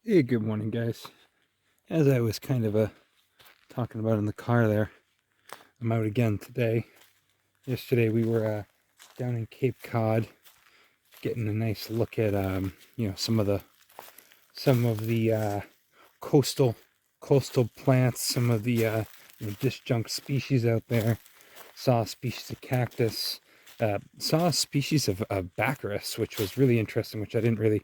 Hey, good morning, guys. As I was kind of talking about in the car there, I'm out again today. Yesterday we were down in Cape Cod, getting a nice look at some of the coastal plants, some of the disjunct species out there. Saw a species of cactus, saw a species of Baccharis, which was really interesting, which I didn't really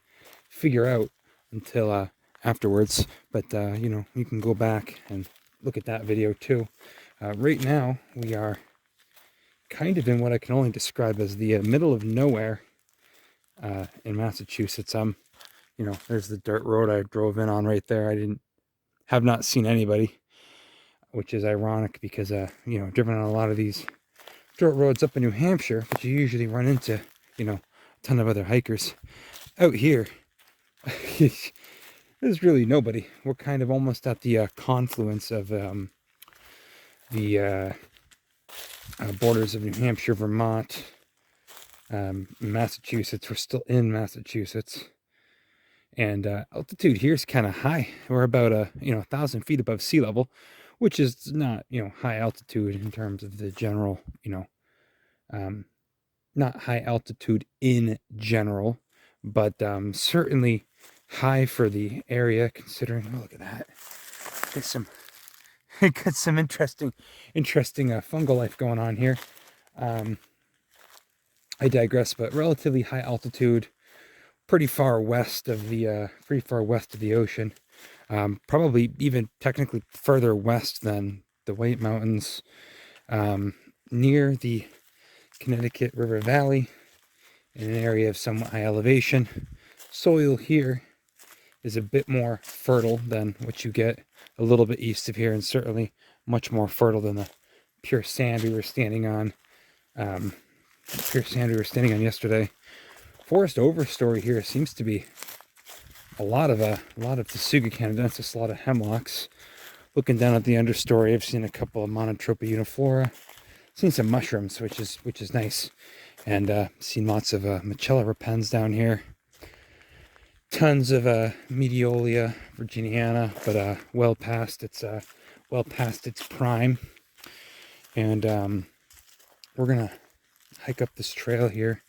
figure out until afterwards. But you can go back and look at that video too. Right now we are kind of in what I can only describe as the middle of nowhere in Massachusetts. There's the dirt road I drove in on right there. Have not seen anybody, which is ironic because driven on a lot of these dirt roads up in New Hampshire, but you usually run into a ton of other hikers. Out here there's really nobody. We're kind of almost at the confluence of the borders of New Hampshire, Vermont, Massachusetts. We're still in Massachusetts, and altitude here is kind of high. We're about 1,000 feet above sea level, which is not high altitude in terms of the general not high altitude in general, but certainly high for the area, considering. Oh, look at that! Got some interesting fungal life going on here. I digress, but relatively high altitude, pretty far west of the ocean. Probably even technically further west than the White Mountains, near the Connecticut River Valley, in an area of somewhat high elevation. Soil here is a bit more fertile than what you get a little bit east of here, and certainly much more fertile than the pure sand we were standing on. Yesterday. Forest overstory here seems to be a lot of Tsuga canadensis, a lot of hemlocks. Looking down at the understory, I've seen a couple of Monotropa uniflora. Seen some mushrooms, which is nice, and seen lots of Macella repens down here. Tons of Mediolia virginiana, but well past its prime. And we're gonna hike up this trail here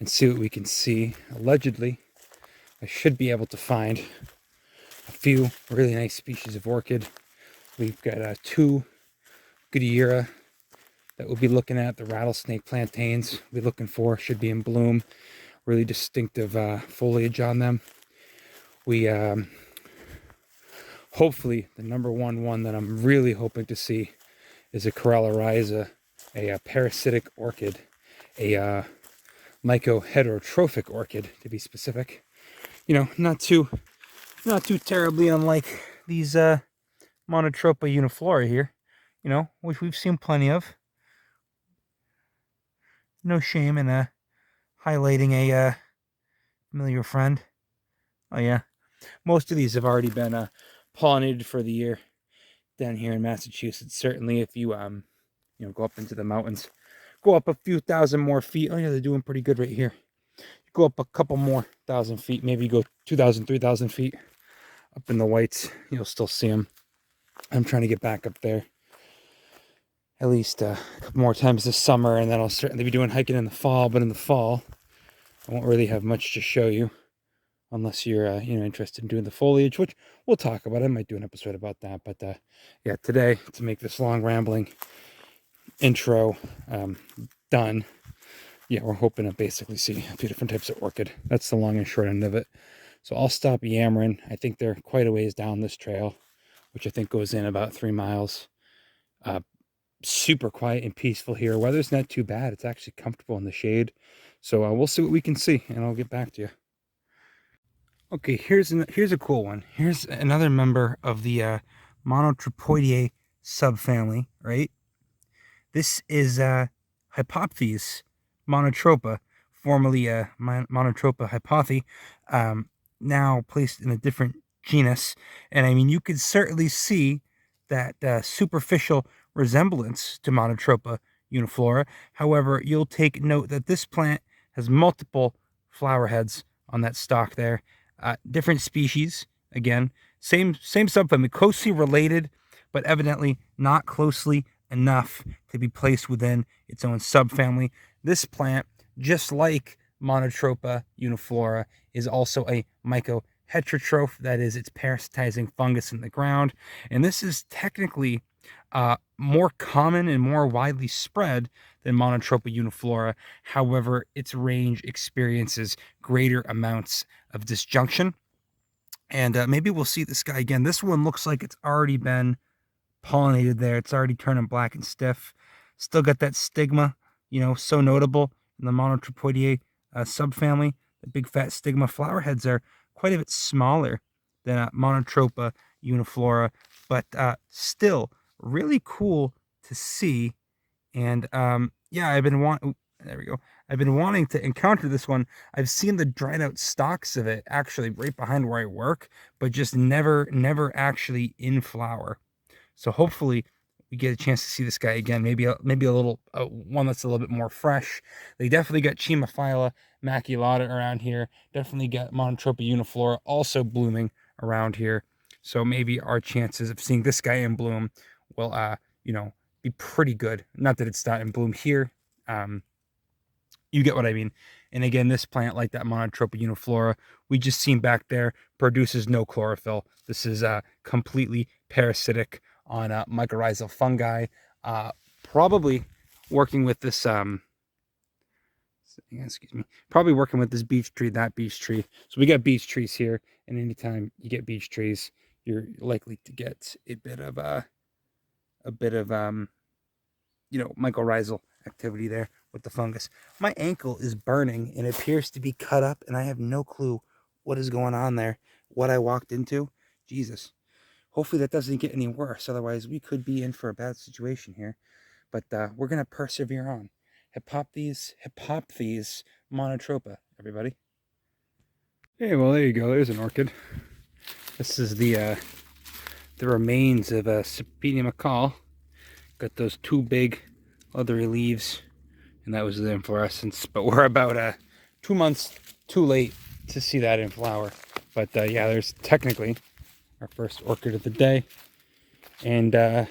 and see what we can see. Allegedly, I should be able to find a few really nice species of orchid. We've got 2 Goodyera that we'll be looking at. The rattlesnake plantains we'll be looking for should be in bloom. Really distinctive foliage on them. We hopefully the number one that I'm really hoping to see is a Coralorrhiza, a parasitic orchid, a mycoheterotrophic orchid to be specific. Not too terribly unlike these Monotropa uniflora here, which we've seen plenty of. No shame in highlighting a familiar friend. Oh yeah, most of these have already been pollinated for the year down here in Massachusetts. Certainly, if you go up into the mountains, go up a few thousand more feet. Oh yeah, they're doing pretty good right here. You go up a couple more thousand feet, maybe go 2,000, 3,000 feet up in the whites, you'll still see them. I'm trying to get back up there at least a couple more times this summer, and then I'll certainly be doing hiking in the fall. But in the fall, I won't really have much to show you unless you're interested in doing the foliage, which we'll talk about. I might do an episode about that. But yeah, today, to make this long rambling intro done, yeah, we're hoping to basically see a few different types of orchid. That's the long and short end of it. So I'll stop yammering. I think they're quite a ways down this trail, which I think goes in about 3 miles. Super quiet and peaceful here. Weather's not too bad. It's actually comfortable in the shade. So we'll see what we can see, and I'll get back to you. Okay, here's a cool one. Here's another member of the Monotropoideae subfamily, right? This is Hypopitys Monotropa, formerly Monotropa hypothi, now placed in a different genus. And I mean, you could certainly see that superficial resemblance to Monotropa uniflora. However, you'll take note that this plant has multiple flower heads on that stalk there. Different species, Again, same subfamily, closely related, but evidently not closely enough to be placed within its own subfamily. This plant, just like Monotropa uniflora, is also a mycoheterotroph. That is, it's parasitizing fungus in the ground. And this is technically more common and more widely spread than Monotropa uniflora. However, its range experiences greater amounts of disjunction. And maybe we'll see this guy again. This one looks like it's already been pollinated there. It's already turning black and stiff. Still got that stigma, so notable in the Monotropoideae subfamily. The big fat stigma. Flower heads are quite a bit smaller than Monotropa uniflora, but still really cool to see. And yeah, I've been wanting to encounter this one. I've seen the dried out stalks of it actually right behind where I work, but just never actually in flower. So hopefully we get a chance to see this guy again. Maybe a little one that's a little bit more fresh. They definitely got Chimaphila maculata around here. Definitely got Monotropa uniflora also blooming around here. So maybe our chances of seeing this guy in bloom will be pretty good. Not that it's not in bloom here. You get what I mean. And again, this plant, like that Monotropa uniflora we just seen back there, produces no chlorophyll. This is completely parasitic on mycorrhizal fungi. Probably working with this, probably working with this beech tree, that beech tree. So we got beech trees here, and anytime you get beech trees, you're likely to get a bit of mycorrhizal activity there with the fungus. My ankle is burning and it appears to be cut up, and I have no clue what is going on there, what I walked into. Jesus. Hopefully that doesn't get any worse. Otherwise, we could be in for a bad situation here. But we're going to persevere on. Hypopitys Monotropa, everybody. Hey, well, there you go. There's an orchid. This is the remains of a Sympedium macaw. Got those two big leathery leaves, and that was the inflorescence. But we're about 2 months too late to see that in flower. But yeah, there's technically our first orchid of the day. And I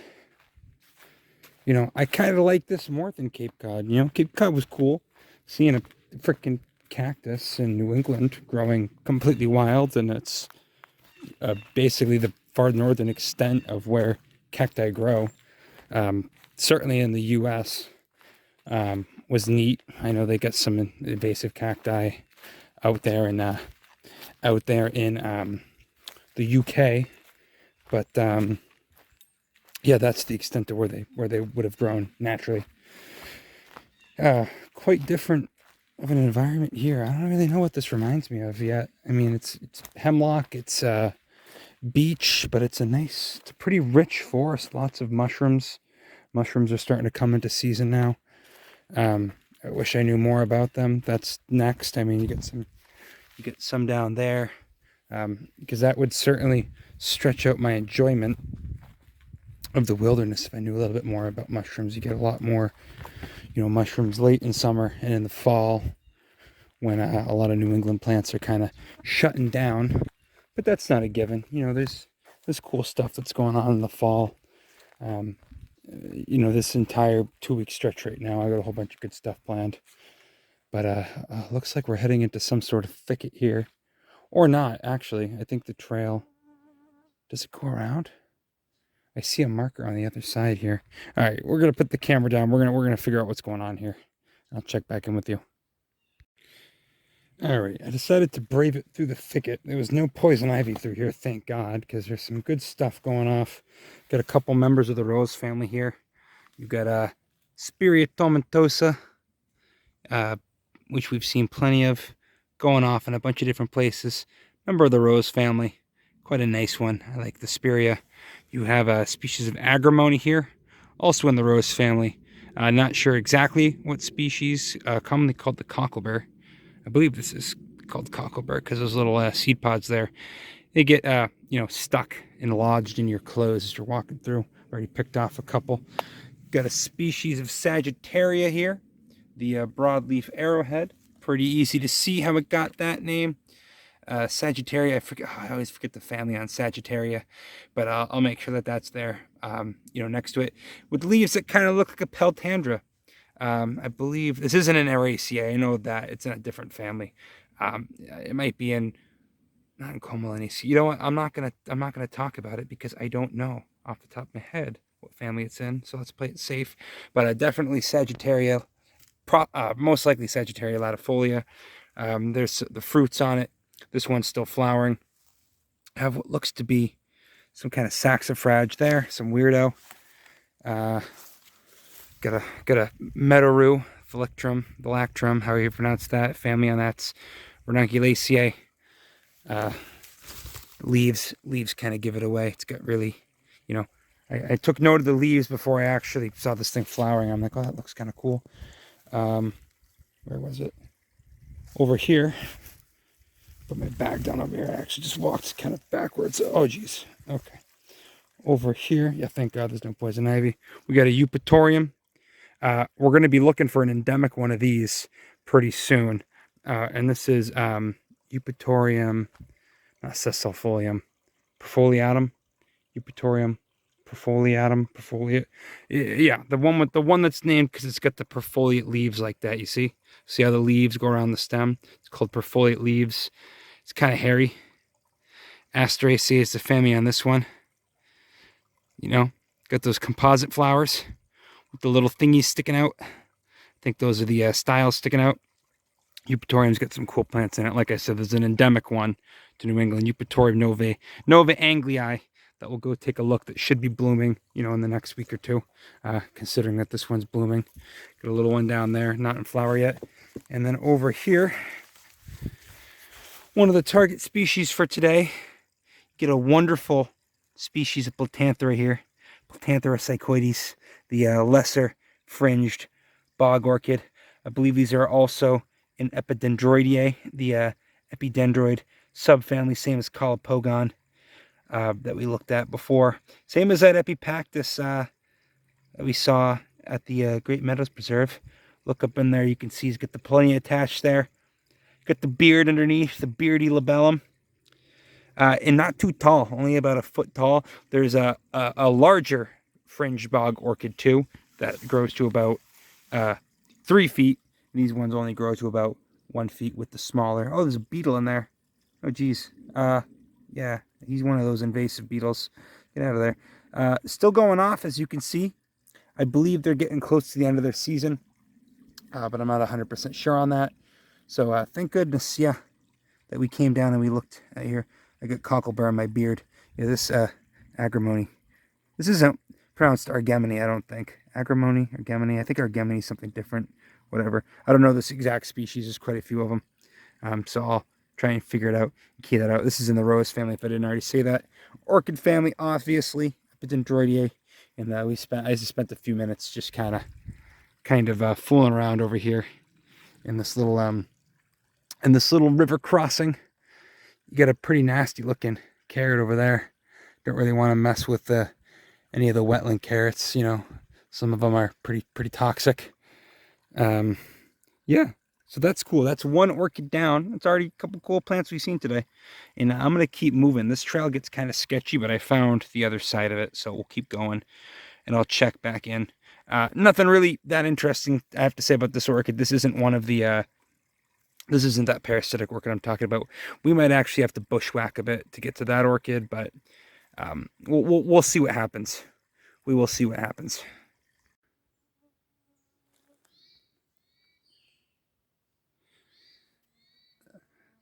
kind of like this more than Cape Cod. Cape Cod was cool, seeing a freaking cactus in New England growing completely wild, and it's basically the far northern extent of where cacti grow. Certainly in the US was neat. I know they got some invasive cacti out there in the UK, but yeah, that's the extent to where they would have grown naturally. Quite different of an environment here. I don't really know what this reminds me of yet. I mean, it's hemlock, it's beech, but it's a pretty rich forest. Lots of mushrooms. Mushrooms are starting to come into season now. I wish I knew more about them. That's next. I mean, you get some down there, because that would certainly stretch out my enjoyment of the wilderness if I knew a little bit more about mushrooms. You get a lot more, mushrooms late in summer and in the fall when a lot of New England plants are kind of shutting down. But that's not a given. There's cool stuff that's going on in the fall. This entire 2-week stretch right now, I got a whole bunch of good stuff planned. But looks like we're heading into some sort of thicket here. Or not, actually. I think the trail... Does it go around? I see a marker on the other side here. All right, we're going to put the camera down. We're going to figure out what's going on here. I'll check back in with you. All right, I decided to brave it through the thicket. There was no poison ivy through here, thank God, because there's some good stuff going off. Got a couple members of the rose family here. You've got Spirea tomentosa, which we've seen plenty of, going off in a bunch of different places. Member of the rose family. Quite a nice one. I like the Spirea. You have a species of agrimony here, also in the rose family. Not sure exactly what species, commonly called the cockleburr. I believe this is called cockleburr because those little seed pods there, they get stuck and lodged in your clothes as you're walking through. Already picked off a couple. Got a species of Sagittaria here, the broadleaf arrowhead. Pretty easy to see how it got that name. Sagittaria. I forget. Oh, I always forget the family on Sagittaria, but I'll make sure that that's there. You know, next to it with leaves that kind of look like a Peltandra. I believe this isn't an Arisaea. I know that it's in a different family. It might be in not in Comelinaceae. You know what? I'm not gonna talk about it because I don't know off the top of my head what family it's in. So let's play it safe. But definitely Sagittaria. Most likely Sagittaria latifolia. There's the fruits on it. This one's still flowering. I have what looks to be some kind of saxifrage there. Some weirdo. Got a Meadowrue, Phylactrum, however you pronounce that. Family on that's Ranunculaceae. Leaves kind of give it away. It's got really, you know, I took note of the leaves before I actually saw this thing flowering. I'm like, oh, that looks kind of cool. Where was it? Over here. Put my bag down over here. I actually just walked kind of backwards. Oh, geez. Okay. Over here. Yeah, thank God there's no poison ivy. We got a Eupatorium. We're going to be looking for an endemic one of these pretty soon. And this is Eupatorium, not sessalfolium, perfoliatum, Eupatorium, perfoliate. Yeah, the one that's named because it's got the perfoliate leaves like that. You see how the leaves go around the stem? It's called perfoliate leaves. It's kind of hairy. Asteraceae is the family on this one. You know, got those composite flowers with the little thingies sticking out. I think those are the styles sticking out. Eupatorium's got some cool plants in it. Like I said, there's an endemic one to New England, Eupatorium Nova Anglii, that we'll go take a look. That should be blooming, you know, in the next week or two, considering that this one's blooming. Got a little one down there, not in flower yet. And then over here, one of the target species for today, get a wonderful species of Platanthera here. Platanthera psycodes, the lesser fringed bog orchid. I believe these are also in Epidendroideae, the epidendroid subfamily, same as Colopogon that we looked at before. Same as that Epipactis that we saw at the Great Meadows Preserve. Look up in there, you can see he's got the plenty attached there. Got the beard underneath, the beardy labellum. And not too tall, only about a foot tall. There's a larger fringed bog orchid too that grows to about 3 feet. These ones only grow to about 1 feet with the smaller. Oh, there's a beetle in there. Oh, geez. Yeah, he's one of those invasive beetles. Get out of there. Still going off, as you can see. I believe they're getting close to the end of their season, but I'm not 100% sure on that. So thank goodness, yeah, that we came down and we looked at here. I got cockleburr in my beard. Yeah, this agrimony. This isn't pronounced argemone, I don't think. Agrimony, argemone. I think argemone is something different. Whatever. I don't know this exact species. There's quite a few of them. So I'll try and figure it out, key that out. This is in the rose family, if I didn't already say that. Orchid family, obviously. Epidendroideae. And I just spent a few minutes just kind of fooling around over here in this little river crossing. You got a pretty nasty looking carrot over there. Don't really want to mess with any of the wetland carrots. You know, some of them are pretty toxic. Yeah, so that's cool. That's one orchid down. It's already a couple cool plants we've seen today. And I'm going to keep moving. This trail gets kind of sketchy, but I found the other side of it. So we'll keep going and I'll check back in. Nothing really that interesting I have to say about this orchid. This isn't one of the, this isn't that parasitic orchid I'm talking about. We might actually have to bushwhack a bit to get to that orchid, but we'll see what happens. We will see what happens.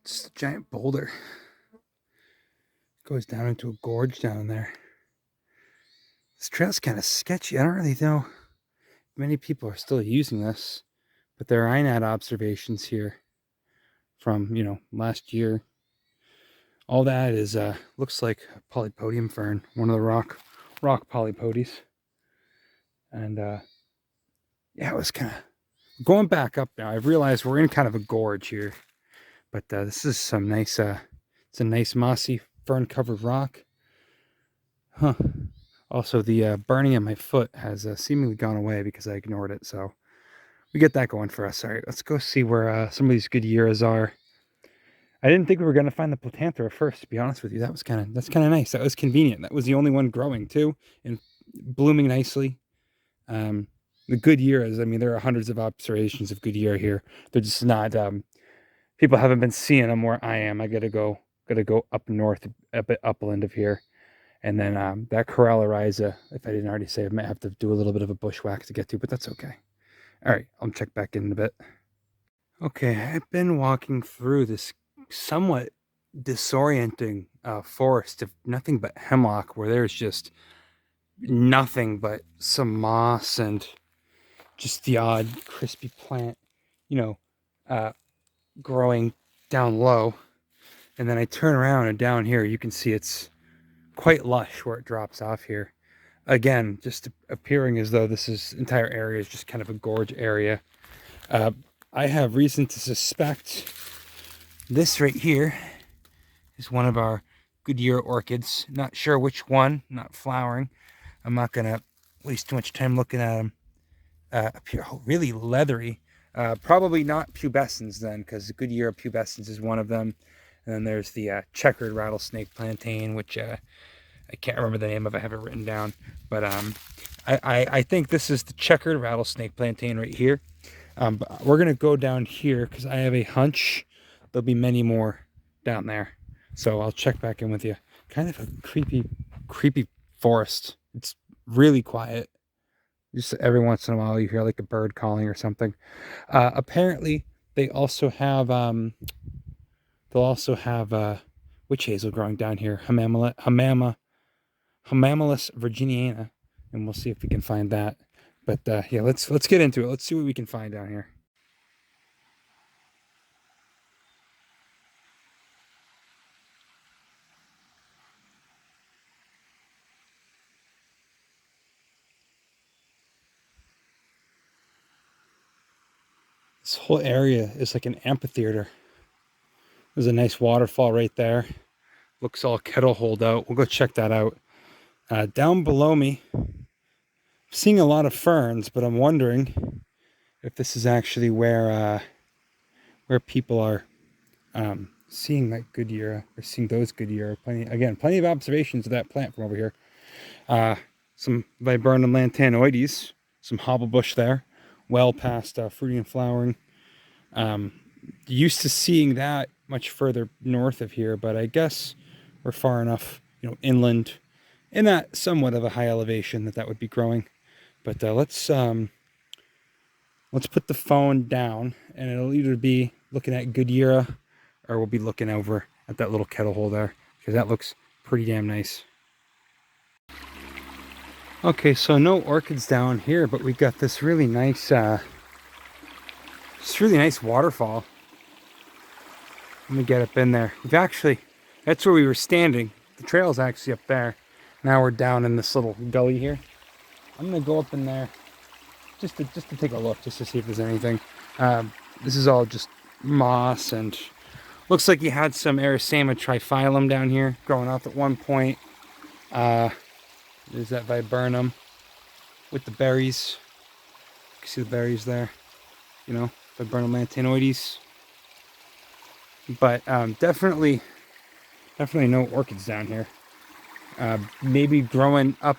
Just a giant boulder. Goes down into a gorge down there. This trail's kind of sketchy. I don't really know if many people are still using this, but there are INAD observations here from, you know, last year. All that is looks like a polypodium fern, one of the rock polypodies. And yeah, it was kind of going back up now. I've realized we're in kind of a gorge here, but this is some nice it's a nice mossy fern covered rock. Huh. Also, the burning in my foot has seemingly gone away because I ignored it. So we get that going for us. All right, let's go see where some of these Goodyeras are. I didn't think we were gonna find the Platanthera first, to be honest with you. That's kind of nice. That was convenient. That was the only one growing too and blooming nicely. The Goodyera, I mean, there are hundreds of observations of Goodyera here. They're just not. People haven't been seeing them where I am. I gotta go up north, a bit upland of here, and then that Coralorrhiza. If I didn't already say, I might have to do a little bit of a bushwhack to get to, but that's okay. All right, I'll check back in a bit. Okay, I've been walking through this somewhat disorienting forest of nothing but hemlock, where there's just nothing but some moss and just the odd crispy plant, you know, growing down low. And then I turn around, and down here you can see it's quite lush where it drops off here. Again, just appearing as though this entire area is just kind of a gorge area. I have reason to suspect this right here is one of our Goodyera orchids. Not sure which one, not flowering. I'm not gonna waste too much time looking at them. Up here, oh, really leathery. Probably not pubescens then, because Goodyera pubescens is one of them. And then there's the checkered rattlesnake plantain, which I can't remember the name of. I have it written down, but I think this is the checkered rattlesnake plantain right here. But we're gonna go down here because I have a hunch there'll be many more down there. So I'll check back in with you. Kind of a creepy forest. It's really quiet. Just every once in a while you hear like a bird calling or something. Apparently they also have they'll also have witch hazel growing down here, Hamamelis virginiana, and we'll see if we can find that. But yeah, let's get into it. Let's see what we can find down here. This whole area is like an amphitheater. There's a nice waterfall right there. Looks all kettle holed out. We'll go check that out. Down below me, I'm seeing a lot of ferns, but I'm wondering if this is actually where people are seeing that Goodyera, or seeing those Goodyera. Plenty of observations of that plant from over here. Some viburnum lanthanoides, some hobblebush there, well past fruiting and flowering. Used to seeing that much further north of here, but I guess we're far enough, inland, and at somewhat of a high elevation that would be growing. But let's put the phone down, and it'll either be looking at Goodyera, or we'll be looking over at that little kettle hole there, because that looks pretty damn nice. Okay, so no orchids down here, but we got this really nice waterfall. Let me get up in there. That's where we were standing. The trail's actually up there. Now we're down in this little gully here. I'm gonna go up in there just to take a look, just to see if there's anything. This is all just moss, and looks like you had some Arisaema tripyllum down here growing up at one point. There's that viburnum with the berries. You can see the berries there. Viburnum lanthanoides. But definitely no orchids down here. Maybe growing up.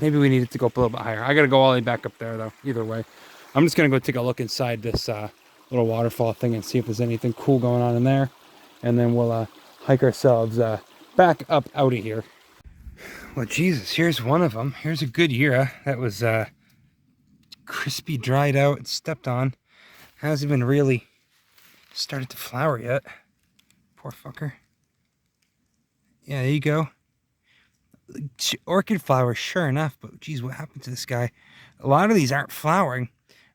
Maybe we need it to go up a little bit higher. I gotta go all the way back up there though. Either way, I'm just gonna go take a look inside this little waterfall thing and see if there's anything cool going on in there, and then we'll hike ourselves back up out of here. Well, Jesus, here's one of them. Here's a Goodyera that was crispy, dried out, and stepped on. Hasn't even really started to flower yet. Poor fucker. Yeah, there you go. Orchid flowers, sure enough, but geez, what happened to this guy? A lot of these aren't flowering.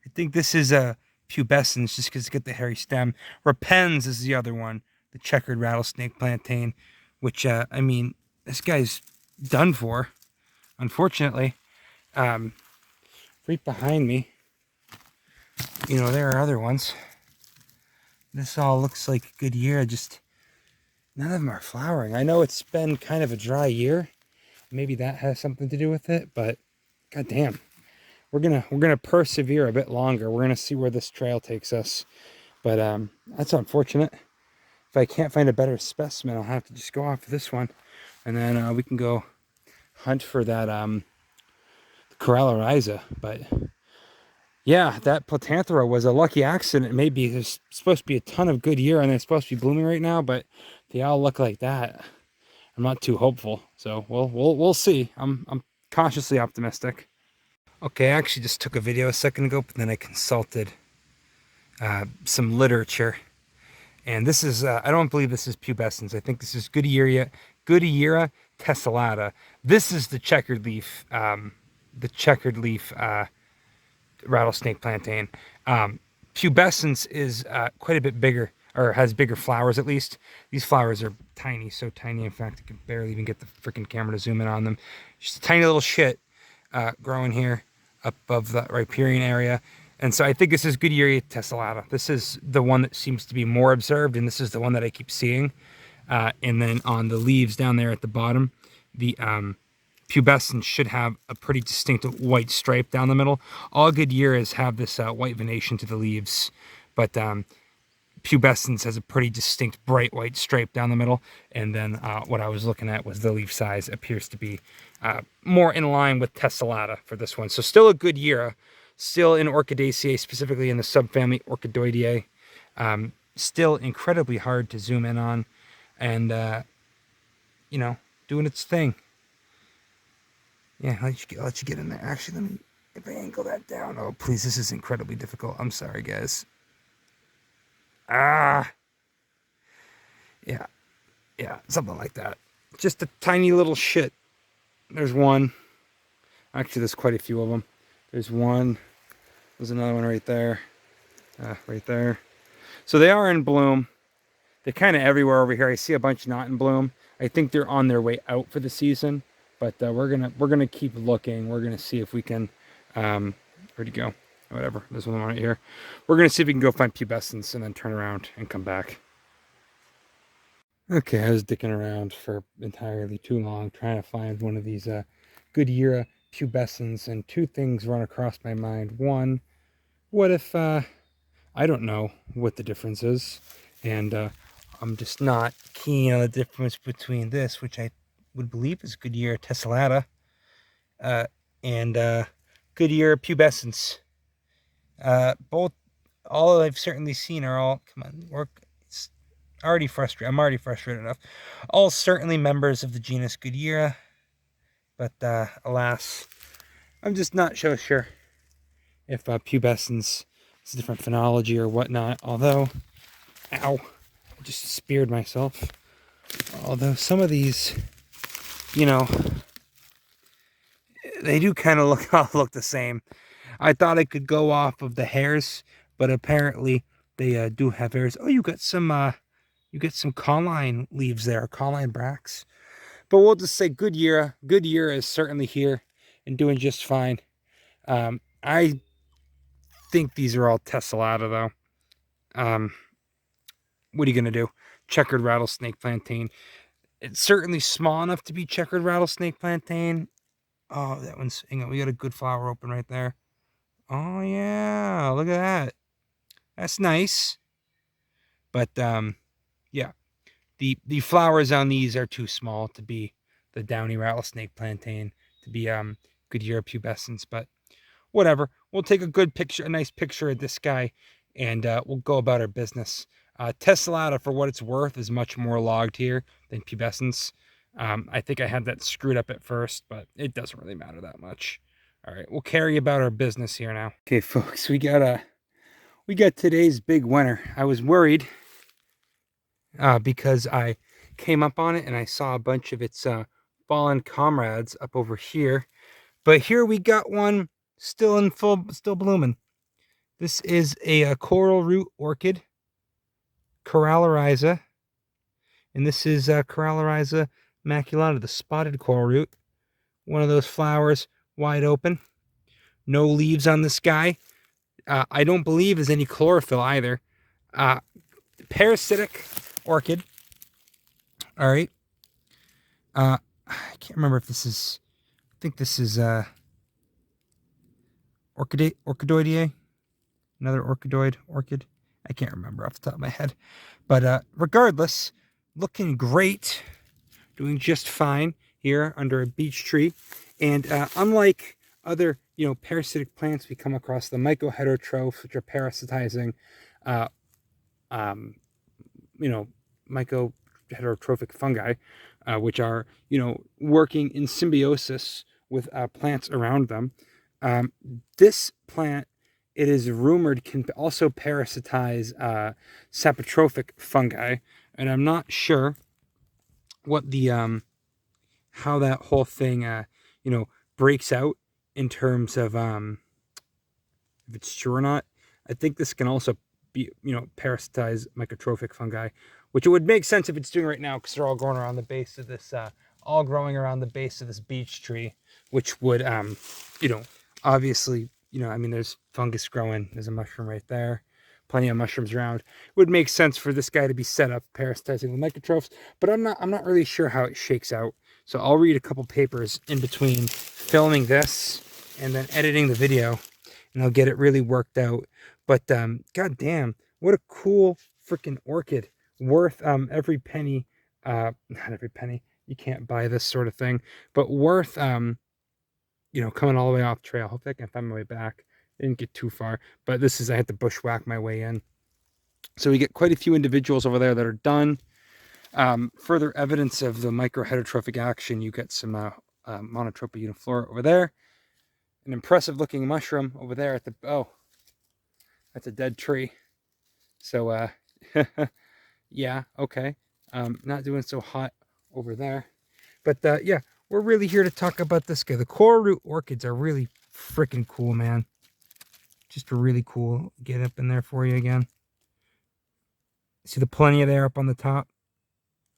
I think this is a pubescens, just because it's got the hairy stem. Repens is the other one, the checkered rattlesnake plantain, which I mean, this guy's done for, unfortunately. Right behind me, there are other ones. This all looks like a good year, just none of them are flowering. I know it's been kind of a dry year. Maybe that has something to do with it, but goddamn, we're gonna persevere a bit longer. We're gonna see where this trail takes us, but that's unfortunate. if I can't find a better specimen, I'll have to just go off of this one, and then we can go hunt for that Coralorrhiza. But yeah, that Platanthera was a lucky accident. Maybe there's supposed to be a ton of Goodyera and they're supposed to be blooming right now, but they all look like that. I'm not too hopeful, so we'll see. I'm cautiously optimistic. Okay, I actually just took a video a second ago, but then I consulted some literature, and this is I don't believe this is pubescens. I think this is Goodyera tesselata. This is the checkered leaf rattlesnake plantain. Pubescens is quite a bit bigger, or has bigger flowers at least. These flowers are tiny, so tiny in fact I can barely even get the freaking camera to zoom in on them. Just a tiny little shit growing here up above the riparian area. And so I think this is Goodyera tesselata. This is the one that seems to be more observed, and this is the one that I keep seeing. And then on the leaves down there at the bottom, the pubescens should have a pretty distinct white stripe down the middle. All Goodyeras have this white venation to the leaves, but pubescens has a pretty distinct bright white stripe down the middle. And then what I was looking at was the leaf size appears to be more in line with tesselata for this one. So still a Goodyera, still in Orchidaceae, specifically in the subfamily Orchidoideae. Still incredibly hard to zoom in on, and you know, doing its thing. Yeah, let you get in there. Actually, let me, if I angle that down. Oh, please, this is incredibly difficult. I'm sorry, guys. Yeah, something like that. Just a tiny little shit. There's one. Actually, there's quite a few of them. There's one. There's another one right there. Right there. So they are in bloom. They're kind of everywhere over here. I see a bunch not in bloom. I think they're on their way out for the season. But we're gonna keep looking. We're gonna see if we can. Where'd he go? Whatever. There's one right here. We're gonna see if we can go find pubescens and then turn around and come back. Okay, I was dicking around for entirely too long trying to find one of these Goodyera pubescens, and two things run across my mind. One, what if I don't know what the difference is, and I'm just not keen on the difference between this, which I would believe is Goodyera tesselata, and Goodyera pubescens. All I've certainly seen are all, come on, work. It's already frustrated. I'm already frustrated enough. All certainly members of the genus Goodyera, but alas, I'm just not so sure if pubescens is a different phenology or whatnot. Although, ow, I just speared myself. Although some of these, you know, they do kind of look the same. I thought I could go off of the hairs, but apparently they do have hairs. Oh, you got some colline leaves there, colline bracts. But we'll just say Goodyera. Goodyera is certainly here and doing just fine. I think these are all tesselata though. What are you gonna do? Checkered rattlesnake plantain. It's certainly small enough to be checkered rattlesnake plantain. Oh, that one's, hang on, we got a good flower open right there. Oh yeah, look at that. That's nice. But yeah, the flowers on these are too small to be the downy rattlesnake plantain, to be Goodyera pubescens. But whatever, we'll take a good picture, a nice picture of this guy, and we'll go about our business. Tesselata, for what it's worth, is much more logged here than pubescens. I think I had that screwed up at first, but it doesn't really matter that much. All right, we'll carry about our business here now. Okay, folks, we got today's big winner. I was worried because I came up on it and I saw a bunch of its fallen comrades up over here, but here we got one still blooming. This is a Coralroot orchid, Coralorrhiza, and this is Coralorrhiza maculata, the spotted Coralroot. One of those flowers wide open, no leaves on this guy. I don't believe there's any chlorophyll either. Parasitic orchid. All right. I can't remember if this is, I think this is Orchidoideae. Another orchid. I can't remember off the top of my head. But regardless, looking great. Doing just fine here under a beech tree. And unlike other, parasitic plants we come across, the mycoheterotrophs, which are parasitizing, mycoheterotrophic fungi, which are, working in symbiosis with plants around them. This plant, it is rumored, can also parasitize saprotrophic fungi, and I'm not sure what the how that whole thing breaks out in terms of if it's true or not. I think this can also be parasitize mycotrophic fungi, which it would make sense if it's doing right now, because they're all growing around the base of this beech tree, which would obviously there's fungus growing, there's a mushroom right there, plenty of mushrooms around. It would make sense for this guy to be set up parasitizing the mycotrophs, but I'm not really sure how it shakes out. So I'll read a couple papers in between filming this and then editing the video, and I'll get it really worked out. But god damn, what a cool freaking orchid, worth every penny. Not every penny, you can't buy this sort of thing, but worth coming all the way off trail. Hopefully I can find my way back. Didn't get too far, but this is, I had to bushwhack my way in. So we get quite a few individuals over there that are done. Further evidence of the microheterotrophic action, you get some Monotropa uniflora over there. An impressive looking mushroom over there at the, oh, that's a dead tree. So yeah, okay. Not doing so hot over there. But yeah, we're really here to talk about this guy. The Coralroot orchids are really freaking cool, man. Just really cool. Get up in there for you again. See the plenia there up on the top?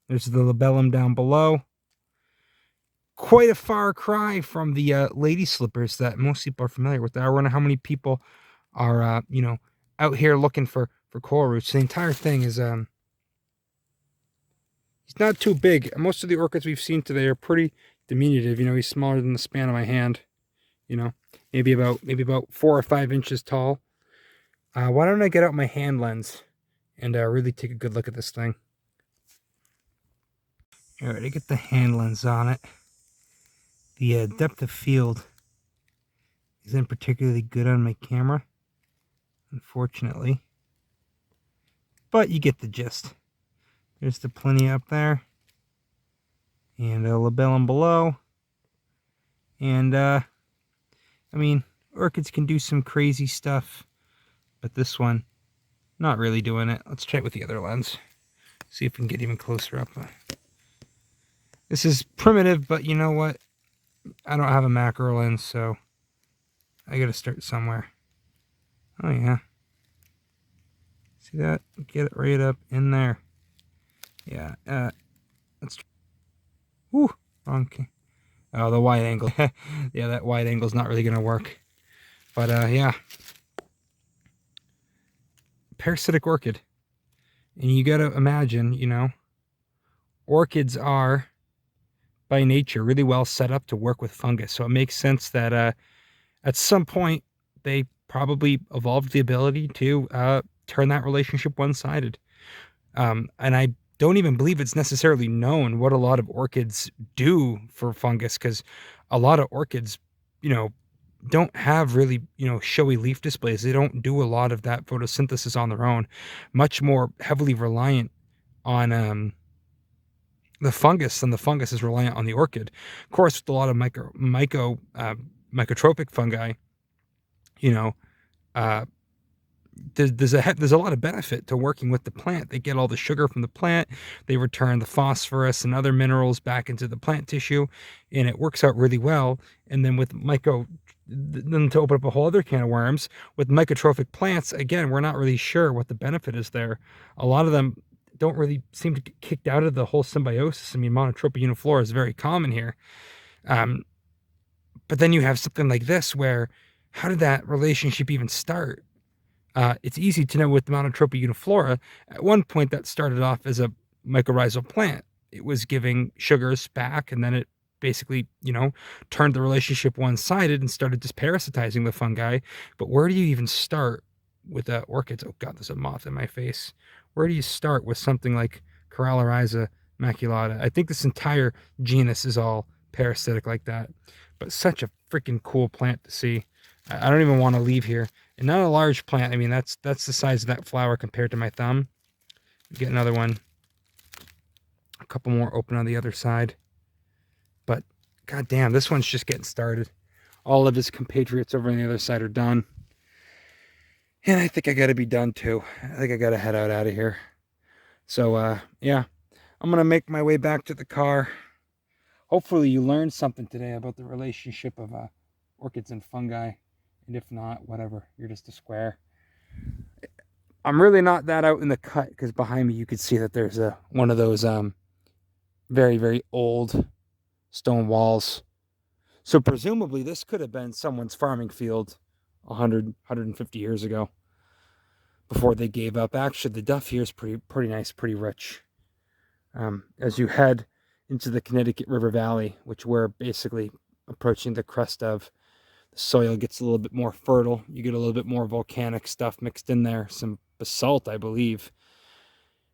There's the labellum down below. Quite a far cry from the lady slippers that most people are familiar with. I wonder how many people are, out here looking for coral roots. The entire thing is, he's not too big. Most of the orchids we've seen today are pretty diminutive. He's smaller than the span of my hand. Maybe about 4 or 5 inches tall. Why don't I get out my hand lens and really take a good look at this thing? All right, I get the hand lens on it. The depth of field isn't particularly good on my camera, unfortunately. But you get the gist. There's the plenia up there. And a labellum below. And, orchids can do some crazy stuff. But this one, not really doing it. Let's try it with the other lens. See if we can get even closer up. This is primitive, but you know what? I don't have a macro lens, so I gotta start somewhere. Oh yeah. See that? Get it right up in there. Yeah, let's try. Whew, wrong. Oh, the wide angle. Yeah, that wide angle's not really gonna work. But yeah. Parasitic orchid. And you gotta imagine, orchids are by nature really well set up to work with fungus. So it makes sense that at some point they probably evolved the ability to turn that relationship one-sided. And I don't even believe it's necessarily known what a lot of orchids do for fungus, because a lot of orchids, don't have really, showy leaf displays. They don't do a lot of that photosynthesis on their own. Much more heavily reliant on the fungus, and the fungus is reliant on the orchid. Of course, with a lot of mycotropic fungi, there's a lot of benefit to working with the plant. They get all the sugar from the plant, they return the phosphorus and other minerals back into the plant tissue, and it works out really well. And then with then to open up a whole other can of worms, with mycotrophic plants, again, we're not really sure what the benefit is there. A lot of them don't really seem to get kicked out of the whole symbiosis. Monotropa uniflora is very common here. But then you have something like this where, how did that relationship even start? It's easy to know with the Monotropa uniflora. At one point that started off as a mycorrhizal plant. It was giving sugars back, and then it basically, turned the relationship one-sided and started just parasitizing the fungi. But where do you even start with orchids. Oh god, there's a moth in my face. Where do you start with something like Coralorrhiza maculata? I think this entire genus is all parasitic like that, but such a freaking cool plant to see. I don't even want to leave here. And not a large plant. I mean, that's the size of that flower compared to my thumb. Get another one. A couple more open on the other side. But god damn, this one's just getting started. All of his compatriots over on the other side are done. And I think I gotta be done too. I think I gotta head out of here. So yeah, I'm gonna make my way back to the car. Hopefully you learned something today about the relationship of orchids and fungi. And if not, whatever, you're just a square. I'm really not that out in the cut, because behind me you could see that there's one of those very, very old stone walls. So presumably this could have been someone's farming field 100, 150 years ago, before they gave up. Actually, the duff here is pretty nice, pretty rich. As you head into the Connecticut River Valley, which we're basically approaching the crest of, the soil gets a little bit more fertile. You get a little bit more volcanic stuff mixed in there, some basalt, I believe.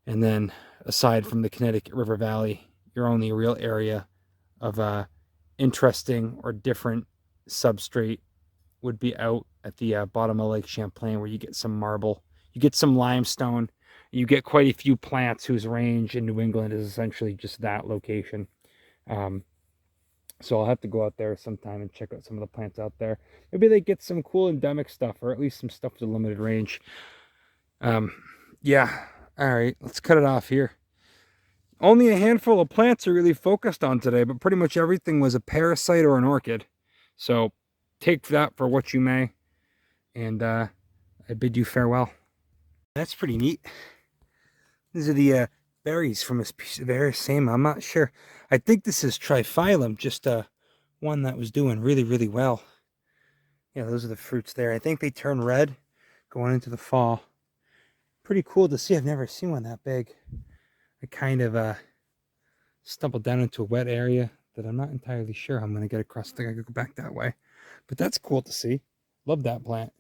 And then aside from the Connecticut River Valley, your only real area of interesting or different substrate would be out at the bottom of Lake Champlain, where you get some marble, you get some limestone, you get quite a few plants whose range in New England is essentially just that location. So I'll have to go out there sometime and check out some of the plants out there. Maybe they get some cool endemic stuff, or at least some stuff with a limited range. Yeah, all right, let's cut it off here. Only a handful of plants are really focused on today, but pretty much everything was a parasite or an orchid. So take that for what you may, and I bid you farewell. That's pretty neat. These are the berries from this piece of Arisaema. I'm not sure. I think this is tripyllum, just one that was doing really, really well. Yeah, those are the fruits there. I think they turn red going into the fall. Pretty cool to see. I've never seen one that big. I kind of stumbled down into a wet area that I'm not entirely sure how I'm going to get across. I think I could go back that way. But that's cool to see. Love that plant.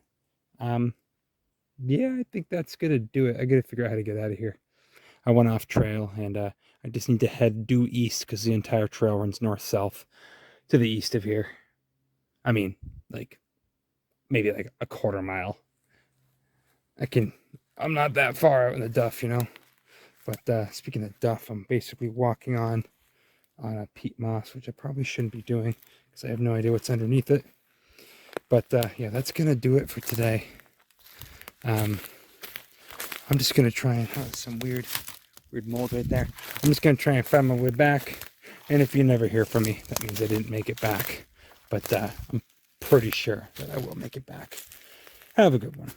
Yeah, I think that's going to do it. I got to figure out how to get out of here. I went off trail, and I just need to head due east, because the entire trail runs north-south to the east of here. I mean, like, maybe like a quarter mile. I'm not that far out in the duff, you know. But speaking of duff, I'm basically walking on a peat moss, which I probably shouldn't be doing, because I have no idea what's underneath it. But yeah, that's going to do it for today. I'm just going to try and have some weird mold right there. I'm just going to try and find my way back. And if you never hear from me, that means I didn't make it back. But I'm pretty sure that I will make it back. Have a good one.